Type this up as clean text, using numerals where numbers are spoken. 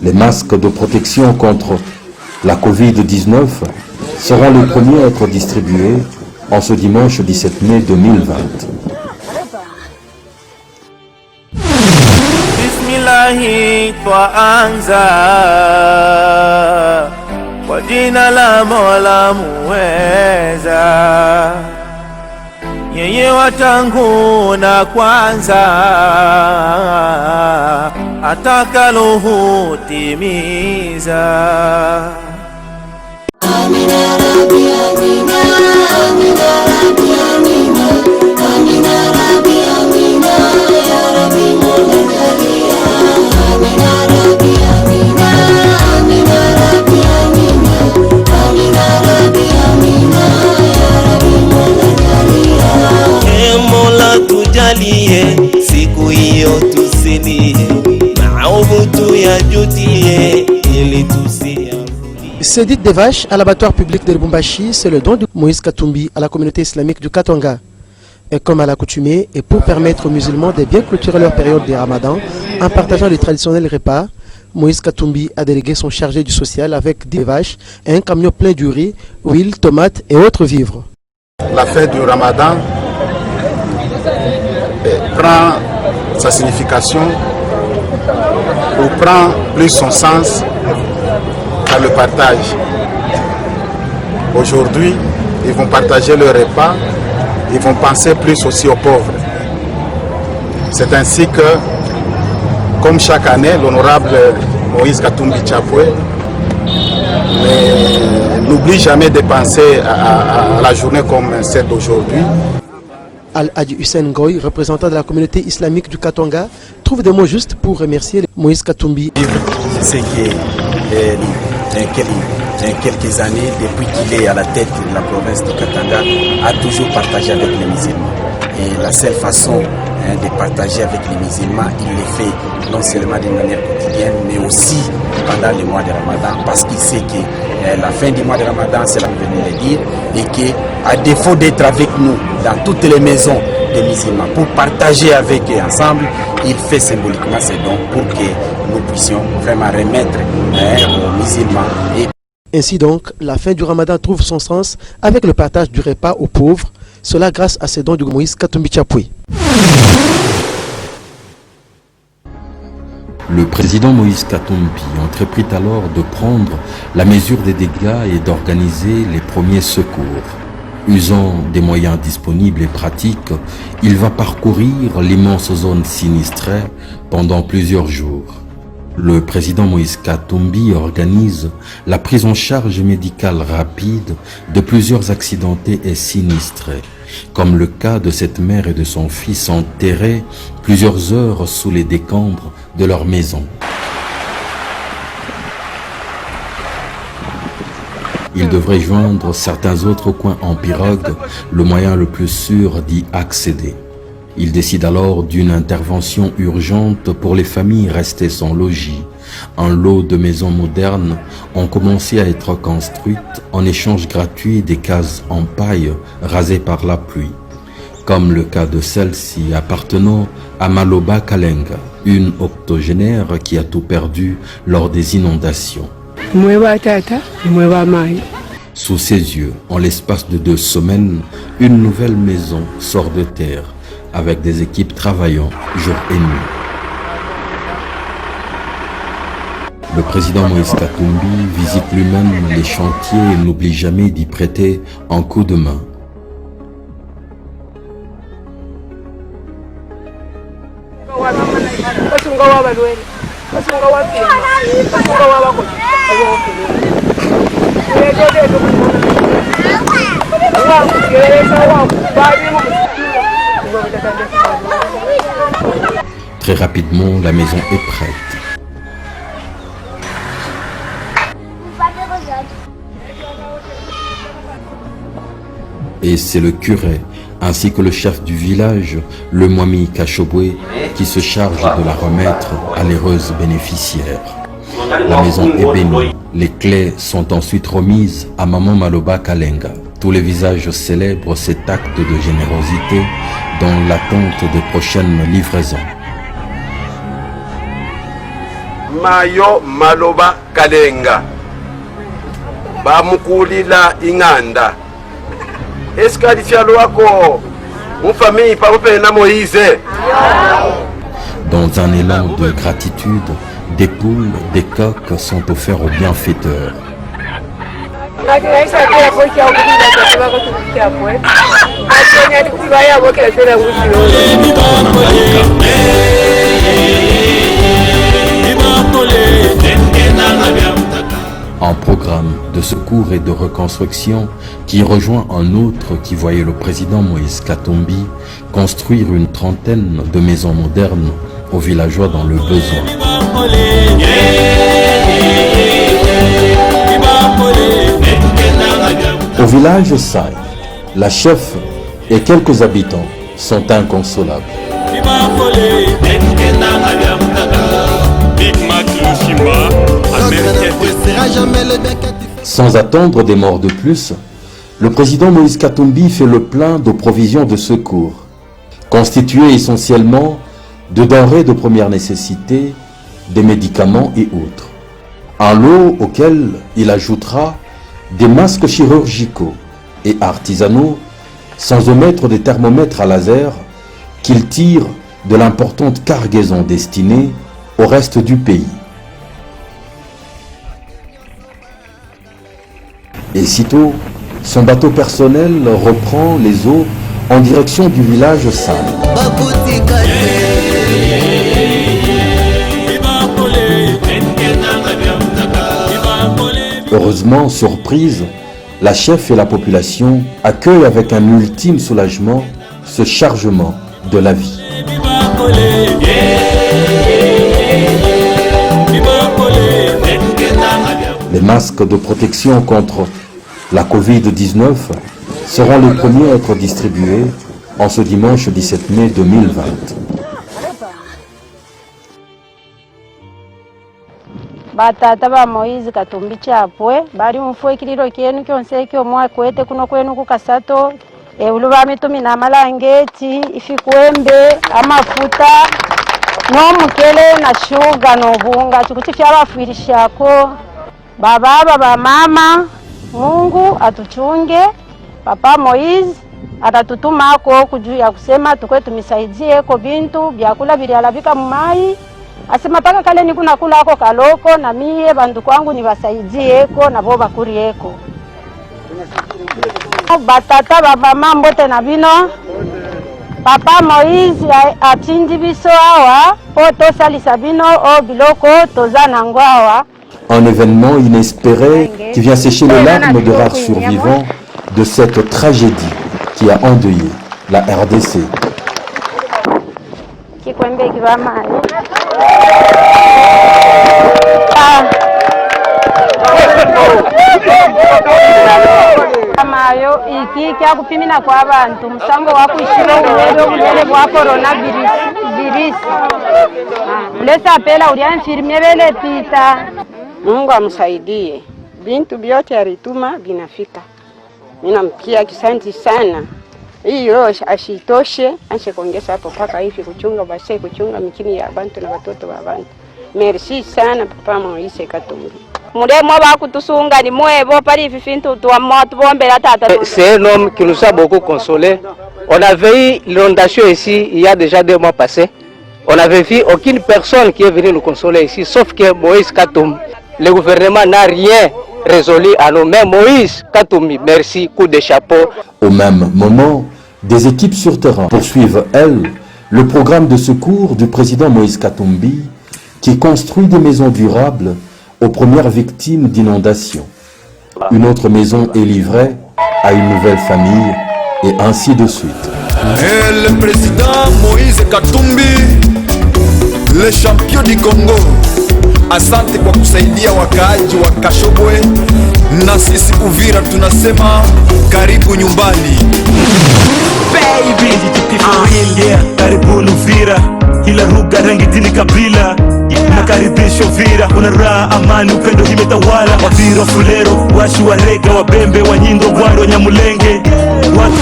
Les masques de protection contre la Covid-19 seront les premiers à être distribués en ce dimanche 17 mai 2020. Bismillahi twaanza kwa jina la Mola muweza, yeye wa tangu na kwanza, atakalohutimiza. Amina Rabbi Amina, Amina Rabbi Amina, Amina Rabbi Amina, Ya Rabbi Mola Jalia. Amina Rabbi Amina, Amina Rabbi Amina, Amina Rabbi Amina, Ya Rabbi Mola Jalia. Mola tujalie, siku hiyo tusilie, maovu tuyajutie, ili tusia. Cédite des vaches à l'abattoir public de Lubumbashi, c'est le don de Moïse Katumbi à la communauté islamique du Katanga. Et comme à l'accoutumée, et pour permettre aux musulmans de bien clôturer leur période de Ramadan en partageant les traditionnels repas, Moïse Katumbi a délégué son chargé du social avec 10 vaches et un camion plein de riz, huile, tomates et autres vivres. La fête du Ramadan prend sa signification ou prend plus son sens par le partage. Aujourd'hui, ils vont partager le repas, ils vont penser plus aussi aux pauvres. C'est ainsi que, comme chaque année, l'honorable Moïse Katumbi Tchapoué n'oublie jamais de penser à la journée comme celle d'aujourd'hui. Al-Hadi Hussein Goy, représentant de la communauté islamique du Katanga, trouve des mots justes pour remercier Moïse Katumbi. Je sais que quelques années, depuis qu'il est à la tête de la province du Katanga, a toujours partagé avec les musulmans. Et la seule façon de partager avec les musulmans, il le fait non seulement d'une manière quotidienne, mais aussi pendant le mois de Ramadan, parce qu'il sait que la fin du mois de Ramadan, c'est la venue de dire, et qu'à défaut d'être avec nous dans toutes les maisons des musulmans, pour partager avec eux ensemble, il fait symboliquement ces dons pour que nous puissions vraiment remettre aux musulmans. Ainsi donc, la fin du Ramadan trouve son sens avec le partage du repas aux pauvres, cela grâce à ces dons de Moïse Katumbi Tchapoué. Le président Moïse Katumbi entreprit alors de prendre la mesure des dégâts et d'organiser les premiers secours. Usant des moyens disponibles et pratiques, il va parcourir l'immense zone sinistrée pendant plusieurs jours. Le président Moïse Katumbi organise la prise en charge médicale rapide de plusieurs accidentés et sinistrés, comme le cas de cette mère et de son fils enterrés plusieurs heures sous les décombres de leur maison. Il devrait joindre certains autres coins en pirogue, le moyen le plus sûr d'y accéder. Il décide alors d'une intervention urgente pour les familles restées sans logis. Un lot de maisons modernes ont commencé à être construites en échange gratuit des cases en paille rasées par la pluie, comme le cas de celle-ci appartenant à Maloba Kalenga, une octogénaire qui a tout perdu lors des inondations. Sous ses yeux, en l'espace de 2 semaines, une nouvelle maison sort de terre, avec des équipes travaillant jour et nuit. Le président Moïse Katumbi visite lui-même les chantiers et n'oublie jamais d'y prêter un coup de main. Très rapidement, la maison est prête. Et c'est le curé, ainsi que le chef du village, le Mwami Kachobwe, qui se charge de la remettre à l'heureuse bénéficiaire. La maison est bénie. Les clés sont ensuite remises à Maman Maloba Kalenga. Tous les visages célèbrent cet acte de générosité dans l'attente des prochaines livraisons. mayo maloba kalenga bamukulila inganda eskali fialo wako mufamille pamoja na Moïse. Dans un élan de gratitude, des poules, des coqs sont offerts aux bienfaiteurs. Un programme de secours et de reconstruction qui rejoint un autre qui voyait le président Moïse Katumbi construire une trentaine de maisons modernes aux villageois dans le besoin. Au village Saï, la chef et quelques habitants sont inconsolables. Sans attendre des morts de plus, le président Moïse Katumbi fait le plein de provisions de secours, constituées essentiellement de denrées de première nécessité, des médicaments et autres. Un lot auquel il ajoutera des masques chirurgicaux et artisanaux, sans omettre des thermomètres à laser qu'il tire de l'importante cargaison destinée au reste du pays. Et sitôt, son bateau personnel reprend les eaux en direction du village Saï. Heureusement, surprise, la chef et la population accueillent avec un ultime soulagement ce chargement de la vie. Les masques de protection contre la Covid-19 seront les premiers à être distribués en ce dimanche 17 mai 2020. Batata ba Moïse Katumbi chapwe bali mfue kiliro kienu kyonse kyo mwa kwete kuno kwenu kukasato uluba mitumi na malangeti ifikwembe amafuta no mukele na shuga no bunga chikuti kyabafirishako baba mama Mungu atuchunge. Papa Moïse atatutumako kujuya kusema tukwe tumisaidie ko bintu byakula bilialabika mumai. Asema paka kale ni kuna kula ako kaloko na mie bandu kwangu nibasaidieko na bo bakurieko. Batata baba mambo tena bino. Papa Moïse atindi biso awa poto salisa bino o biloko tozana ngwawa. Un événement inespéré qui vient sécher les larmes de rares survivants de cette tragédie qui a endeuillé la RDC. Amayo iki kya kupimina kwa abantu musango wakuishira ubulele bwa coronavirus. Lesa pela ulia infirmier vele pita. Mungu amsaidie. Bintu byote alituma binafika. Mina mkia kisanti sana. Hiyo ashitoshe anshe kuongeza hapo paka hivi kuchunga basi kuchunga mikini ya bantu na watoto wa bantu. Merci sana Papa Moïse Katumbi. Muremo bakutusunga ni mwebo pari fifintu tuamoto bombela tata. C'est un homme qui nous a beaucoup consolé. On avait eu l'inondation ici il y a déjà 2 mois passés. On n'avait vu aucune personne qui est venue nous consoler ici, sauf que Moïse Katumbi. Le gouvernement n'a rien résolu à nos mains. Moïse Katumbi, merci, coup de chapeau. Au même moment, des équipes sur terrain poursuivent, elles, le programme de secours du président Moïse Katumbi qui construit des maisons durables aux premières victimes d'inondations. Une autre maison est livrée à une nouvelle famille et ainsi de suite. Et le président Moïse Katumbi, le champion du Congo, asante kwa kusaidia wakaaji wa Kashobwe, na sisi Uvira tunasema karibu nyumbani. Baby, karibu Uvira, ila lugha rangi dini kabila nakaribisha Uvira, kuna raha amani upendo imetawala. Wavira Fulero, washi wa Rega, Wabembe, Wanyindo, Gwaro, Nyamulenge, watu